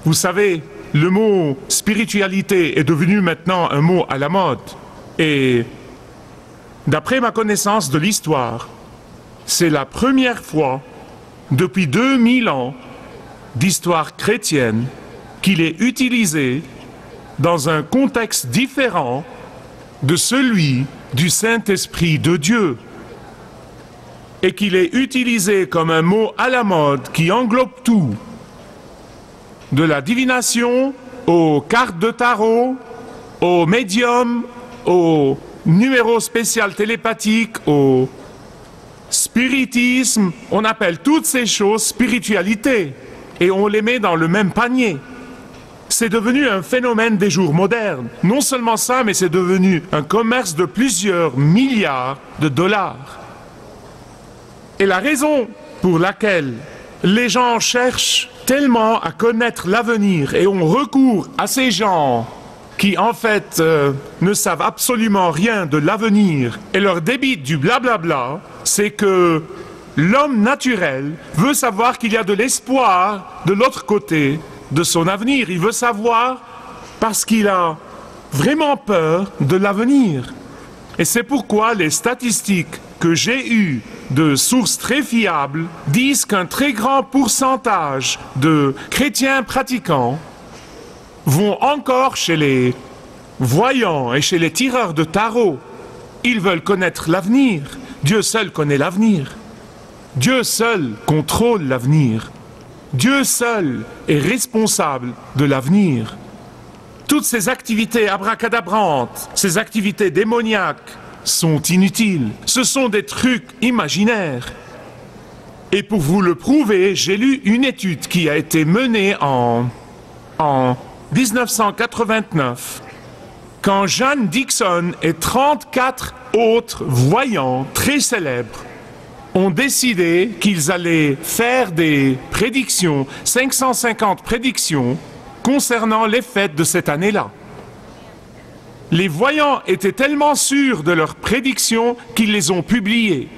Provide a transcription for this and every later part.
Vous savez, le mot spiritualité est devenu maintenant un mot à la mode. Et d'après ma connaissance de l'histoire, c'est la première fois depuis 2000 ans d'histoire chrétienne qu'il est utilisé dans un contexte différent de celui du Saint-Esprit de Dieu, et qu'il est utilisé comme un mot à la mode qui englobe tout, de la divination aux cartes de tarot, aux médiums, aux numéros spéciaux télépathiques, au spiritisme. On appelle toutes ces choses spiritualité et on les met dans le même panier. C'est devenu un phénomène des jours modernes. Non seulement ça, mais c'est devenu un commerce de plusieurs milliards de dollars. Et la raison pour laquelle les gens cherchent tellement à connaître l'avenir et ont recours à ces gens qui en fait ne savent absolument rien de l'avenir et leur débitent du blablabla, c'est que l'homme naturel veut savoir qu'il y a de l'espoir de l'autre côté de son avenir. Il veut savoir parce qu'il a vraiment peur de l'avenir. Et c'est pourquoi les statistiques que j'ai eues de sources très fiables disent qu'un très grand pourcentage de chrétiens pratiquants vont encore chez les voyants et chez les tireurs de tarot. Ils veulent connaître l'avenir. Dieu seul connaît l'avenir. Dieu seul contrôle l'avenir. Dieu seul est responsable de l'avenir. Toutes ces activités abracadabrantes, ces activités démoniaques sont inutiles. Ce sont des trucs imaginaires. Et pour vous le prouver, j'ai lu une étude qui a été menée en 1989, quand Jeanne Dixon et 34 autres voyants très célèbres ont décidé qu'ils allaient faire des prédictions, 550 prédictions, concernant les fêtes de cette année-là. Les voyants étaient tellement sûrs de leurs prédictions qu'ils les ont publiées.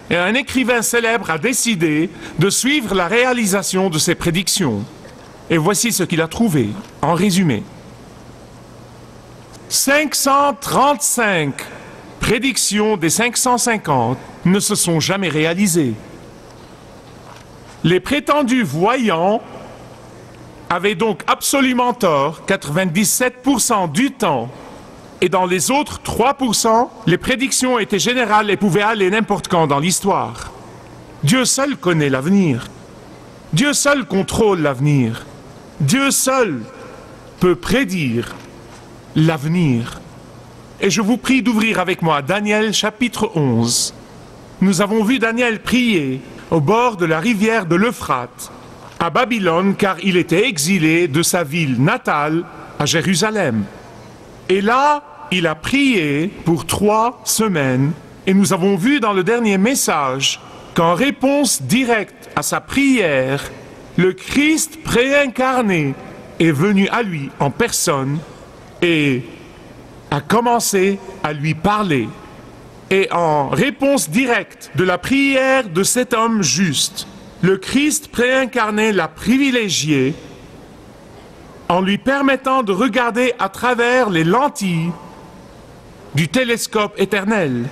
Et un écrivain célèbre a décidé de suivre la réalisation de ces prédictions. Et voici ce qu'il a trouvé, en résumé. 535 prédictions des 550 ne se sont jamais réalisées. Les prétendus voyants avaient donc absolument tort 97% du temps. Et dans les autres 3%, les prédictions étaient générales et pouvaient aller n'importe quand dans l'histoire. Dieu seul connaît l'avenir. Dieu seul contrôle l'avenir. Dieu seul peut prédire l'avenir. Et je vous prie d'ouvrir avec moi Daniel chapitre 11. Nous avons vu Daniel prier au bord de la rivière de l'Euphrate, à Babylone, car il était exilé de sa ville natale à Jérusalem. Et là, il a prié pour 3 semaines. Et nous avons vu dans le dernier message qu'en réponse directe à sa prière, le Christ préincarné est venu à lui en personne et a commencé à lui parler. Et en réponse directe de la prière de cet homme juste, le Christ préincarné l'a privilégié en lui permettant de regarder à travers les lentilles du télescope éternel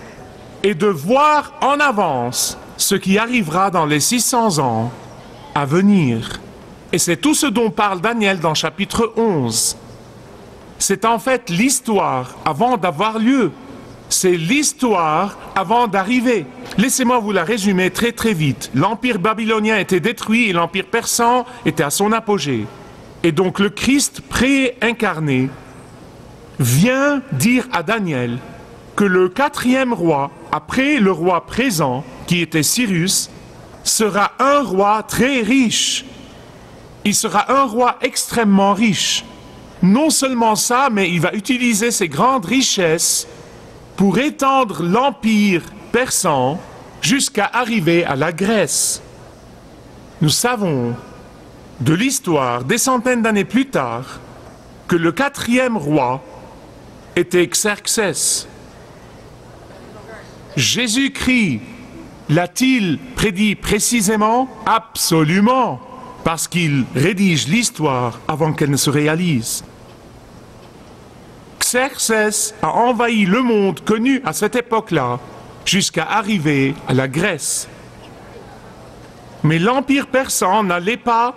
et de voir en avance ce qui arrivera dans les 600 ans à venir. Et c'est tout ce dont parle Daniel dans chapitre 11. C'est en fait l'histoire avant d'avoir lieu. C'est l'histoire avant d'arriver. Laissez-moi vous la résumer très très vite. L'empire babylonien était détruit et l'empire persan était à son apogée. Et donc le Christ préincarné vient dire à Daniel que le 4e roi, après le roi présent, qui était Cyrus, sera un roi très riche. Il sera un roi extrêmement riche. Non seulement ça, mais il va utiliser ses grandes richesses pour étendre l'empire persan jusqu'à arriver à la Grèce. Nous savons de l'histoire, des centaines d'années plus tard, que le 4e roi était Xerxès. Jésus-Christ l'a-t-il prédit précisément? Absolument. parce qu'il rédige l'histoire avant qu'elle ne se réalise. Xerxès a envahi le monde connu à cette époque-là, jusqu'à arriver à la Grèce. Mais l'Empire persan n'allait pas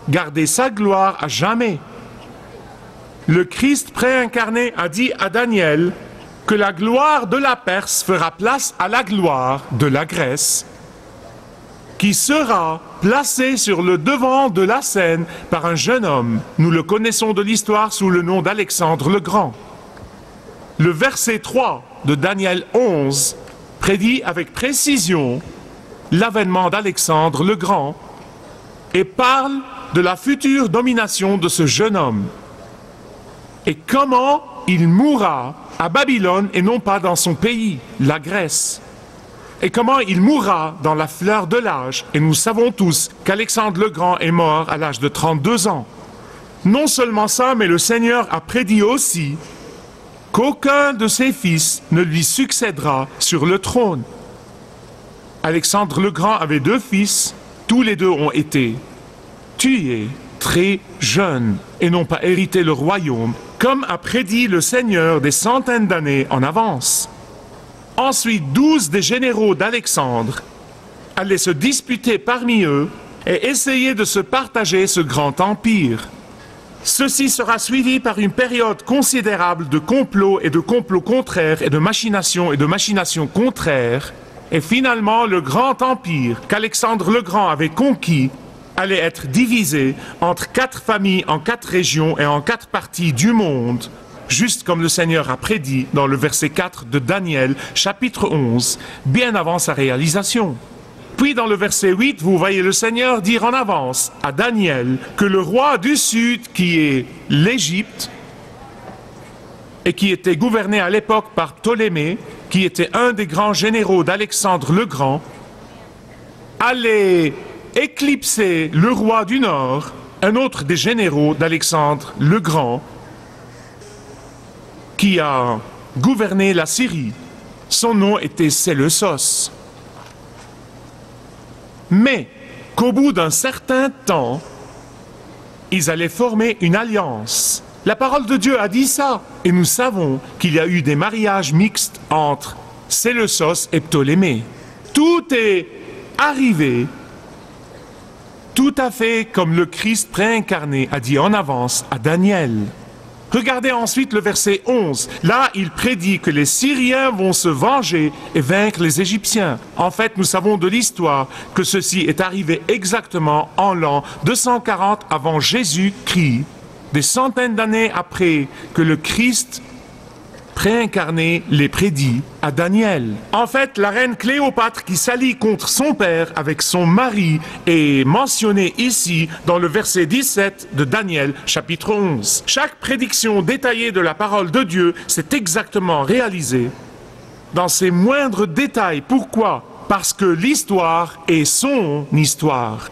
garder sa gloire à jamais. Le Christ préincarné a dit à Daniel que la gloire de la Perse fera place à la gloire de la Grèce, qui sera placée sur le devant de la scène par un jeune homme. Nous le connaissons de l'histoire sous le nom d'Alexandre le Grand. Le verset 3 de Daniel 11 prédit avec précision l'avènement d'Alexandre le Grand et parle de la future domination de ce jeune homme et comment il mourra à Babylone et non pas dans son pays, la Grèce, et comment il mourra dans la fleur de l'âge. Et nous savons tous qu'Alexandre le Grand est mort à l'âge de 32 ans. Non seulement ça, mais le Seigneur a prédit aussi qu'aucun de ses fils ne lui succédera sur le trône. Alexandre le Grand avait 2 fils, tous les 2 ont été tués très jeunes et n'ont pas hérité le royaume, comme a prédit le Seigneur des centaines d'années en avance. Ensuite, 12 des généraux d'Alexandre allaient se disputer parmi eux et essayer de se partager ce grand empire. Ceci sera suivi par une période considérable de complots et de complots contraires et de machinations contraires. Et finalement, le grand empire qu'Alexandre le Grand avait conquis allait être divisé entre 4 familles en 4 régions et en 4 parties du monde, juste comme le Seigneur a prédit dans le verset 4 de Daniel, chapitre 11, bien avant sa réalisation. Puis dans le verset 8, vous voyez le Seigneur dire en avance à Daniel que le roi du Sud, qui est l'Égypte, et qui était gouverné à l'époque par Ptolémée, qui était un des grands généraux d'Alexandre le Grand, allait éclipser le roi du Nord, un autre des généraux d'Alexandre le Grand, qui a gouverné la Syrie. Son nom était Séleucos. Mais qu'au bout d'un certain temps, ils allaient former une alliance. La parole de Dieu a dit ça, et nous savons qu'il y a eu des mariages mixtes entre Séleucos et Ptolémée. Tout est arrivé tout à fait comme le Christ préincarné a dit en avance à Daniel. Regardez ensuite le verset 11. Là, il prédit que les Syriens vont se venger et vaincre les Égyptiens. En fait, nous savons de l'histoire que ceci est arrivé exactement en l'an 240 avant Jésus-Christ, des centaines d'années après que le Christ préincarné les prédit à Daniel. En fait, la reine Cléopâtre qui s'allie contre son père avec son mari est mentionnée ici dans le verset 17 de Daniel, chapitre 11. Chaque prédiction détaillée de la parole de Dieu s'est exactement réalisée dans ses moindres détails. Pourquoi? Parce que l'histoire est son histoire.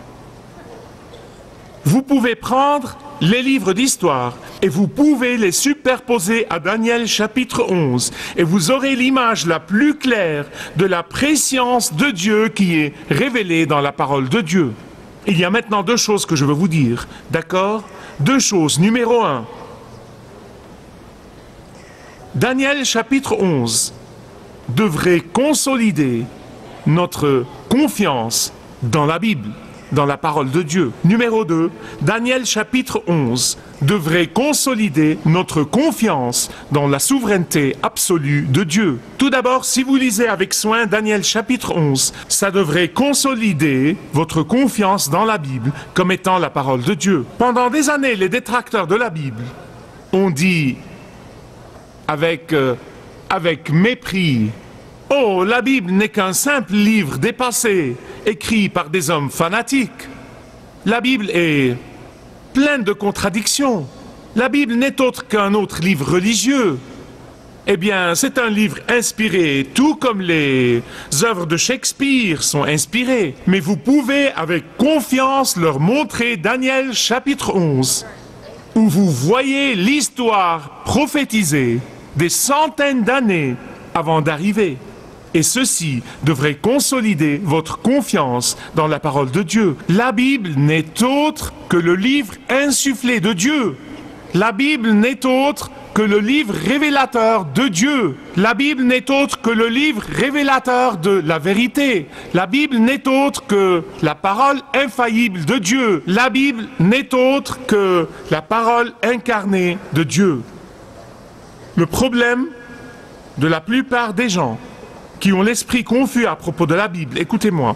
Vous pouvez prendre les livres d'histoire et vous pouvez les superposer à Daniel chapitre 11 et vous aurez l'image la plus claire de la préscience de Dieu qui est révélée dans la parole de Dieu. Il y a maintenant 2 choses que je veux vous dire, d'accord? 2 choses. Numéro 1. Daniel chapitre 11 devrait consolider notre confiance dans la Bible, dans la parole de Dieu. Numéro 2, Daniel chapitre 11 devrait consolider notre confiance dans la souveraineté absolue de Dieu. Tout d'abord, si vous lisez avec soin Daniel chapitre 11, ça devrait consolider votre confiance dans la Bible comme étant la parole de Dieu. Pendant des années, les détracteurs de la Bible ont dit avec mépris: oh, la Bible n'est qu'un simple livre dépassé, écrit par des hommes fanatiques. La Bible est pleine de contradictions. La Bible n'est autre qu'un autre livre religieux. Eh bien, c'est un livre inspiré, tout comme les œuvres de Shakespeare sont inspirées. Mais vous pouvez avec confiance leur montrer Daniel chapitre 11, où vous voyez l'histoire prophétisée des centaines d'années avant d'arriver. Et ceci devrait consolider votre confiance dans la parole de Dieu. La Bible n'est autre que le livre insufflé de Dieu. La Bible n'est autre que le livre révélateur de Dieu. La Bible n'est autre que le livre révélateur de la vérité. La Bible n'est autre que la parole infaillible de Dieu. La Bible n'est autre que la parole incarnée de Dieu. Le problème de la plupart des gens qui ont l'esprit confus à propos de la Bible, écoutez-moi,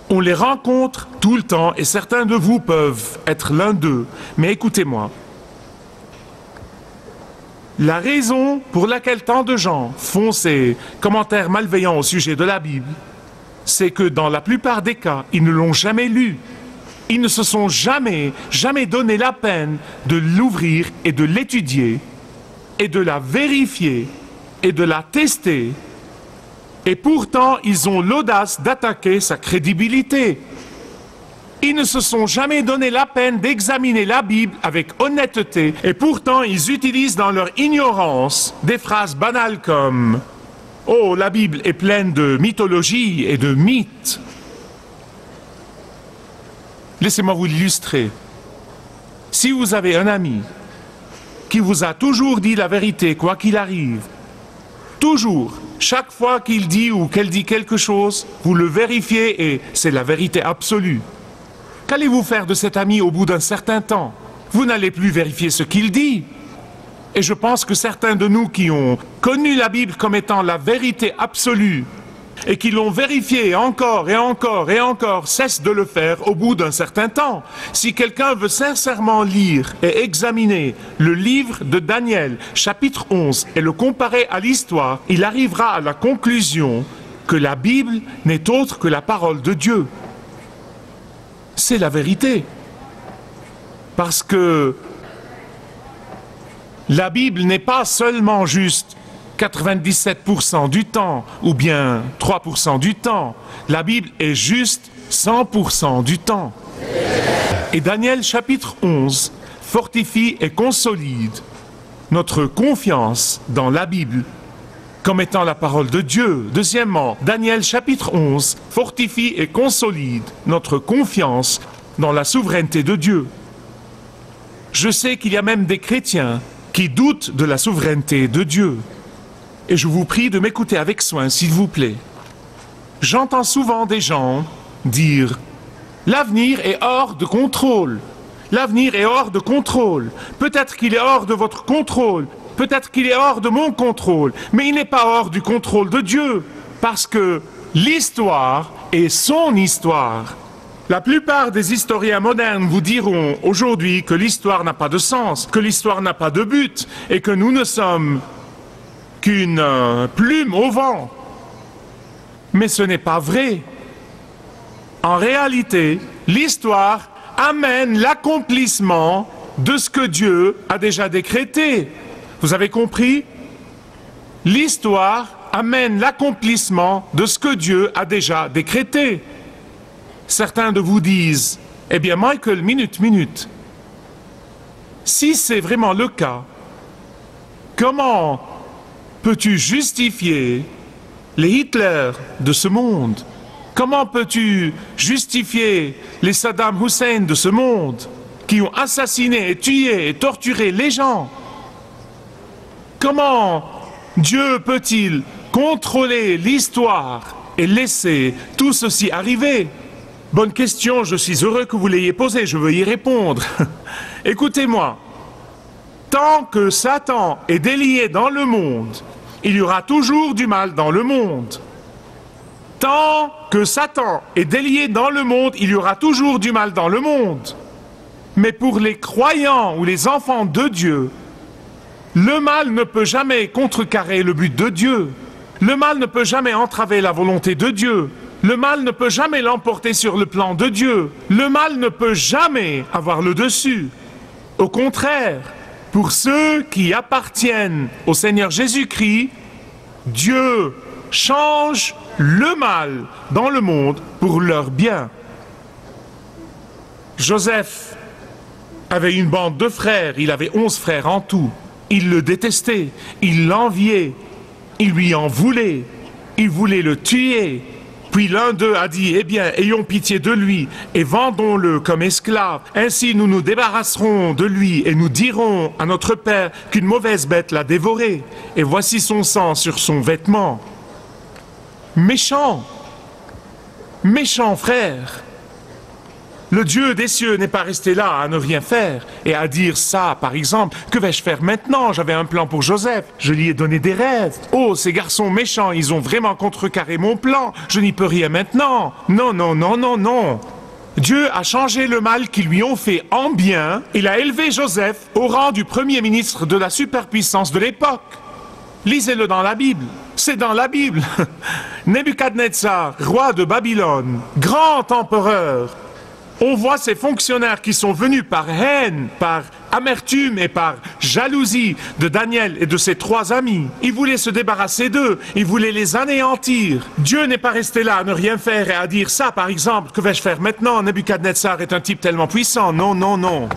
on les rencontre tout le temps et certains de vous peuvent être l'un d'eux, mais écoutez-moi. La raison pour laquelle tant de gens font ces commentaires malveillants au sujet de la Bible, c'est que dans la plupart des cas, ils ne l'ont jamais lu. Ils ne se sont jamais donné la peine de l'ouvrir et de l'étudier, et de la vérifier, et de la tester. Et pourtant, ils ont l'audace d'attaquer sa crédibilité. Ils ne se sont jamais donné la peine d'examiner la Bible avec honnêteté, et pourtant ils utilisent dans leur ignorance des phrases banales comme « Oh, la Bible est pleine de mythologie et de mythes ». Laissez-moi vous l'illustrer. Si vous avez un ami qui vous a toujours dit la vérité, quoi qu'il arrive, toujours, chaque fois qu'il dit ou qu'elle dit quelque chose, vous le vérifiez et c'est la vérité absolue. Qu'allez-vous faire de cet ami au bout d'un certain temps? Vous n'allez plus vérifier ce qu'il dit. Et je pense que certains de nous qui ont connu la Bible comme étant la vérité absolue et qui l'ont vérifiée encore et encore et encore cessent de le faire au bout d'un certain temps. Si quelqu'un veut sincèrement lire et examiner le livre de Daniel, chapitre 11, et le comparer à l'histoire, il arrivera à la conclusion que la Bible n'est autre que la parole de Dieu. C'est la vérité. Parce que la Bible n'est pas seulement juste 97% du temps ou bien 3% du temps. La Bible est juste 100% du temps. Et Daniel chapitre 11 fortifie et consolide notre confiance dans la Bible comme étant la parole de Dieu. Deuxièmement, Daniel chapitre 11 fortifie et consolide notre confiance dans la souveraineté de Dieu. Je sais qu'il y a même des chrétiens qui doutent de la souveraineté de Dieu. Et je vous prie de m'écouter avec soin, s'il vous plaît. J'entends souvent des gens dire « L'avenir est hors de contrôle. L'avenir est hors de contrôle. Peut-être qu'il est hors de votre contrôle. Peut-être qu'il est hors de mon contrôle. Mais il n'est pas hors du contrôle de Dieu. Parce que l'histoire est son histoire. » La plupart des historiens modernes vous diront aujourd'hui que l'histoire n'a pas de sens, que l'histoire n'a pas de but, et que nous ne sommes qu'une plume au vent. Mais ce n'est pas vrai. En réalité, l'histoire amène l'accomplissement de ce que Dieu a déjà décrété. Vous avez compris? L'histoire amène l'accomplissement de ce que Dieu a déjà décrété. Certains de vous disent, eh bien Michael, minute. Si c'est vraiment le cas, comment peux-tu justifier les Hitler de ce monde? Comment peux-tu justifier les Saddam Hussein de ce monde qui ont assassiné et tué et torturé les gens? Comment Dieu peut-il contrôler l'histoire et laisser tout ceci arriver? Bonne question, je suis heureux que vous l'ayez posée, je veux y répondre. Écoutez-moi, tant que Satan est délié dans le monde, il y aura toujours du mal dans le monde. Tant que Satan est délié dans le monde, il y aura toujours du mal dans le monde. Mais pour les croyants ou les enfants de Dieu, le mal ne peut jamais contrecarrer le but de Dieu. Le mal ne peut jamais entraver la volonté de Dieu. Le mal ne peut jamais l'emporter sur le plan de Dieu. Le mal ne peut jamais avoir le dessus. Au contraire, pour ceux qui appartiennent au Seigneur Jésus-Christ, Dieu change le mal dans le monde pour leur bien. Joseph avait une bande de frères, il avait 11 frères en tout. Il le détestait, il l'enviait, il lui en voulait. Ils voulaient le tuer. Puis l'un d'eux a dit, eh bien, ayons pitié de lui et vendons-le comme esclave. Ainsi nous nous débarrasserons de lui et nous dirons à notre père qu'une mauvaise bête l'a dévoré. Et voici son sang sur son vêtement. Méchant, méchant frère. Le Dieu des cieux n'est pas resté là à ne rien faire et à dire ça, par exemple. Que vais-je faire maintenant? J'avais un plan pour Joseph. Je lui ai donné des rêves. Oh, ces garçons méchants, ils ont vraiment contrecarré mon plan. Je n'y peux rien maintenant. Non, non, non, non, non. Dieu a changé le mal qu'ils lui ont fait en bien. Il a élevé Joseph au rang du premier ministre de la superpuissance de l'époque. Lisez-le dans la Bible. C'est dans la Bible. Nebuchadnezzar, roi de Babylone, grand empereur. On voit ces fonctionnaires qui sont venus par haine, par amertume et par jalousie de Daniel et de ses 3 amis. Ils voulaient se débarrasser d'eux, ils voulaient les anéantir. Dieu n'est pas resté là à ne rien faire et à dire ça, par exemple. Que vais-je faire maintenant? Nebuchadnezzar est un type tellement puissant. Non, non, non.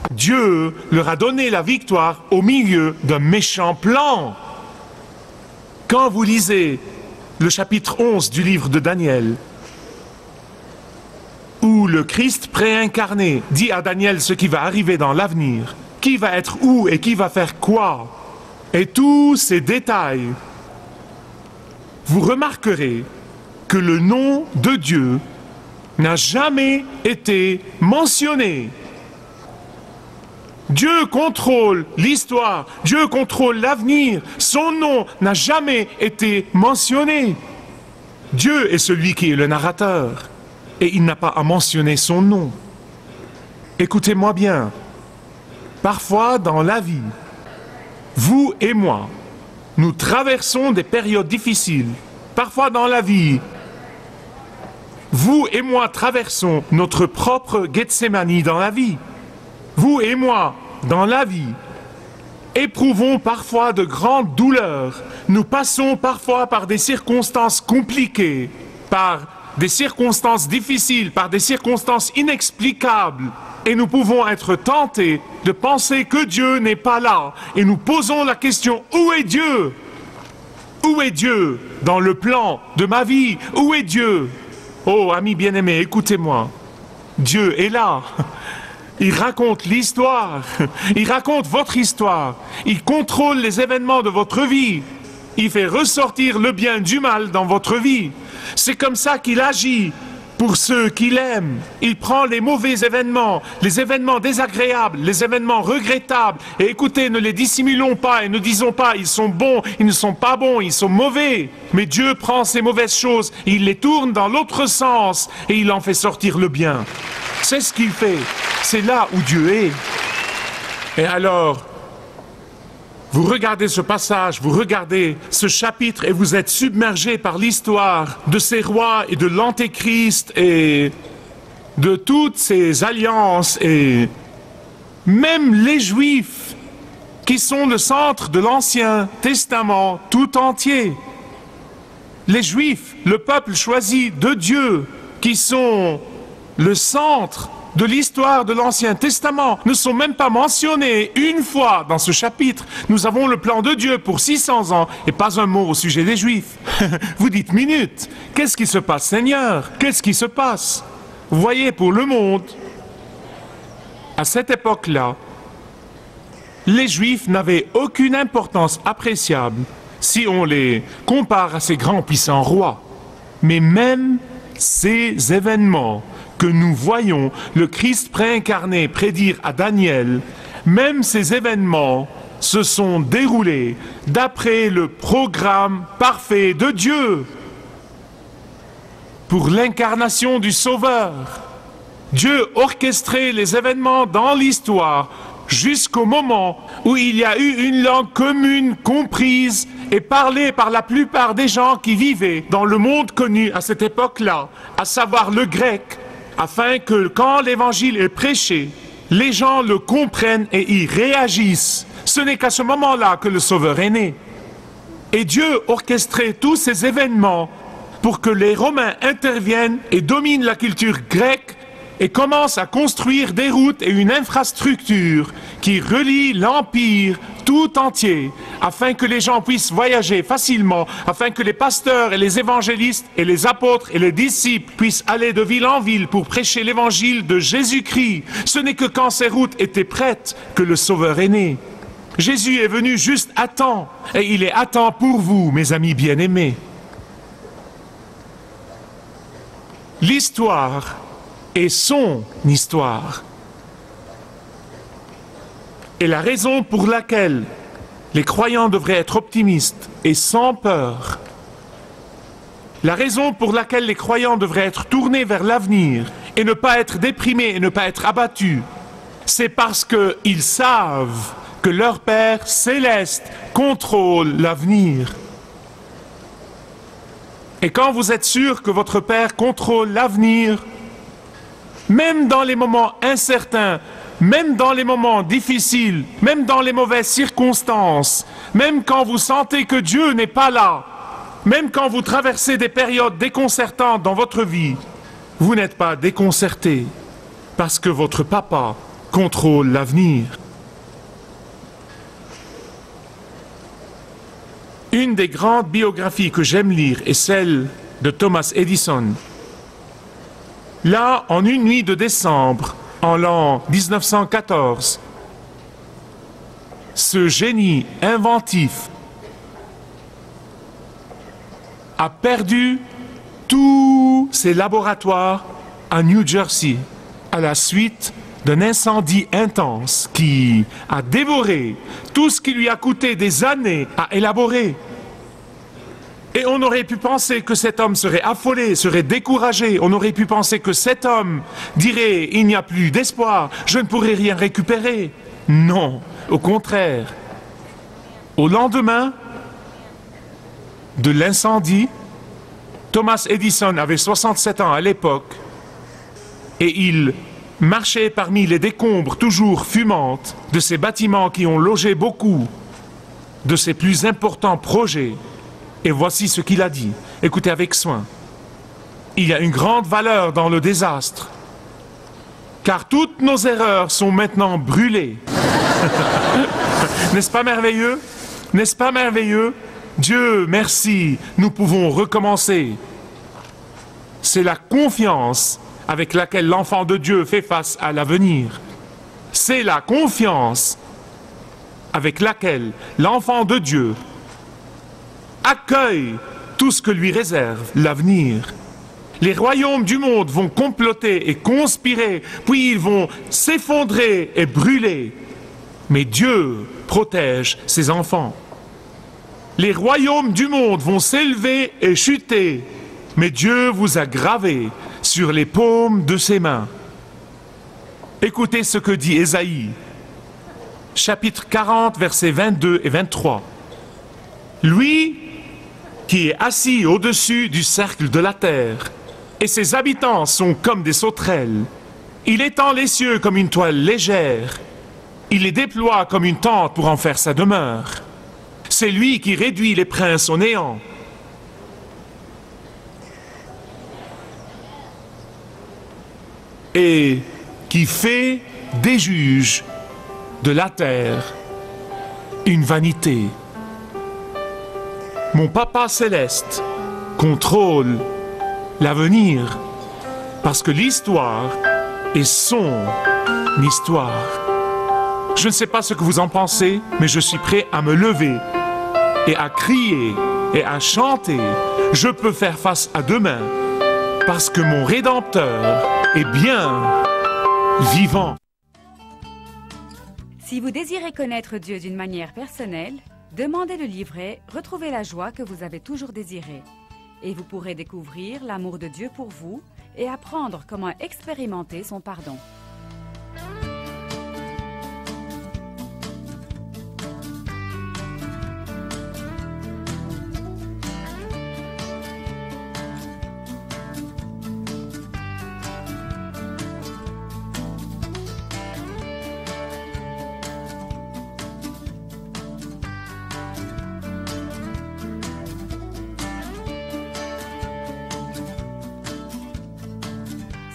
Dieu leur a donné la victoire au milieu d'un méchant plan. Quand vous lisez le chapitre 11 du livre de Daniel, où le Christ préincarné dit à Daniel ce qui va arriver dans l'avenir, qui va être où et qui va faire quoi, et tous ces détails, vous remarquerez que le nom de Dieu n'a jamais été mentionné. Dieu contrôle l'histoire, Dieu contrôle l'avenir, son nom n'a jamais été mentionné. Dieu est celui qui est le narrateur. Et il n'a pas à mentionner son nom. Écoutez-moi bien. Parfois dans la vie, vous et moi, nous traversons des périodes difficiles. Parfois dans la vie, vous et moi traversons notre propre Gethsémanie dans la vie. Vous et moi, dans la vie, éprouvons parfois de grandes douleurs. Nous passons parfois par des circonstances compliquées, par des circonstances difficiles, par des circonstances inexplicables. Et nous pouvons être tentés de penser que Dieu n'est pas là. Et nous posons la question, où est Dieu? Où est Dieu dans le plan de ma vie? Où est Dieu? Oh, amis bien-aimés, écoutez-moi. Dieu est là. Il raconte l'histoire. Il raconte votre histoire. Il contrôle les événements de votre vie. Il fait ressortir le bien du mal dans votre vie. C'est comme ça qu'il agit pour ceux qu'il aime. Il prend les mauvais événements, les événements désagréables, les événements regrettables. Et écoutez, ne les dissimulons pas et ne disons pas ils sont bons, ils ne sont pas bons, ils sont mauvais. Mais Dieu prend ces mauvaises choses, il les tourne dans l'autre sens et il en fait sortir le bien. C'est ce qu'il fait. C'est là où Dieu est. Et alors, vous regardez ce passage, vous regardez ce chapitre et vous êtes submergé par l'histoire de ces rois et de l'Antéchrist et de toutes ces alliances et même les Juifs qui sont le centre de l'Ancien Testament tout entier. Les Juifs, le peuple choisi de Dieu, qui sont le centre de l'histoire de l'Ancien Testament, ne sont même pas mentionnés une fois dans ce chapitre. Nous avons le plan de Dieu pour 600 ans et pas un mot au sujet des Juifs. Vous dites, minute, qu'est-ce qui se passe, Seigneur? Qu'est-ce qui se passe? Vous voyez, pour le monde, à cette époque-là, les Juifs n'avaient aucune importance appréciable si on les compare à ces grands puissants rois. Mais même ces événements que nous voyons le Christ préincarné prédire à Daniel, même ces événements se sont déroulés d'après le programme parfait de Dieu pour l'incarnation du Sauveur. Dieu orchestrait les événements dans l'histoire jusqu'au moment où il y a eu une langue commune, comprise et parlée par la plupart des gens qui vivaient dans le monde connu à cette époque-là, à savoir le grec, afin que quand l'évangile est prêché, les gens le comprennent et y réagissent. Ce n'est qu'à ce moment-là que le Sauveur est né. Et Dieu orchestrait tous ces événements pour que les Romains interviennent et dominent la culture grecque et commencent à construire des routes et une infrastructure qui relie l'Empire tout entier afin que les gens puissent voyager facilement, afin que les pasteurs et les évangélistes et les apôtres et les disciples puissent aller de ville en ville pour prêcher l'évangile de Jésus-Christ. Ce n'est que quand ces routes étaient prêtes que le Sauveur est né. Jésus est venu juste à temps, et il est à temps pour vous, mes amis bien-aimés. L'histoire est son histoire. Et la raison pour laquelle les croyants devraient être optimistes et sans peur, la raison pour laquelle les croyants devraient être tournés vers l'avenir et ne pas être déprimés et ne pas être abattus, c'est parce qu'ils savent que leur Père céleste contrôle l'avenir. Et quand vous êtes sûr que votre Père contrôle l'avenir, même dans les moments incertains, même dans les moments difficiles, même dans les mauvaises circonstances, même quand vous sentez que Dieu n'est pas là, même quand vous traversez des périodes déconcertantes dans votre vie, vous n'êtes pas déconcerté parce que votre papa contrôle l'avenir. Une des grandes biographies que j'aime lire est celle de Thomas Edison. Là, en une nuit de décembre, en l'an 1914, ce génie inventif a perdu tous ses laboratoires à New Jersey à la suite d'un incendie intense qui a dévoré tout ce qui lui a coûté des années à élaborer. Et on aurait pu penser que cet homme serait affolé, serait découragé. On aurait pu penser que cet homme dirait « Il n'y a plus d'espoir, je ne pourrai rien récupérer ». Non, au contraire. Au lendemain de l'incendie, Thomas Edison avait 67 ans à l'époque et il marchait parmi les décombres toujours fumantes de ces bâtiments qui ont logé beaucoup de ses plus importants projets. Et voici ce qu'il a dit. Écoutez avec soin. Il y a une grande valeur dans le désastre, car toutes nos erreurs sont maintenant brûlées. N'est-ce pas merveilleux? N'est-ce pas merveilleux? Dieu merci, nous pouvons recommencer. C'est la confiance avec laquelle l'enfant de Dieu fait face à l'avenir. C'est la confiance avec laquelle l'enfant de Dieu accueille tout ce que lui réserve l'avenir. Les royaumes du monde vont comploter et conspirer, puis ils vont s'effondrer et brûler. Mais Dieu protège ses enfants. Les royaumes du monde vont s'élever et chuter, mais Dieu vous a gravé sur les paumes de ses mains. Écoutez ce que dit Ésaïe, chapitre 40, versets 22 et 23. Lui qui est assis au-dessus du cercle de la terre, et ses habitants sont comme des sauterelles. Il étend les cieux comme une toile légère, il les déploie comme une tente pour en faire sa demeure. C'est lui qui réduit les princes au néant. Et qui fait des juges de la terre une vanité. Mon Papa céleste contrôle l'avenir parce que l'histoire est son histoire. Je ne sais pas ce que vous en pensez, mais je suis prêt à me lever et à crier et à chanter. Je peux faire face à demain parce que mon Rédempteur est bien vivant. Si vous désirez connaître Dieu d'une manière personnelle, demandez le livret « Retrouvez la joie que vous avez toujours désirée » et vous pourrez découvrir l'amour de Dieu pour vous et apprendre comment expérimenter son pardon.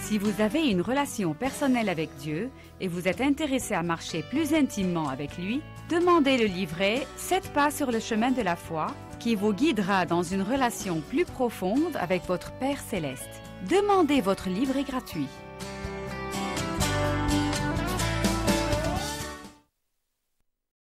Si vous avez une relation personnelle avec Dieu et vous êtes intéressé à marcher plus intimement avec lui, Demandez le livret 7 pas sur le chemin de la foi qui vous guidera dans une relation plus profonde avec votre Père Céleste. Demandez votre livret gratuit.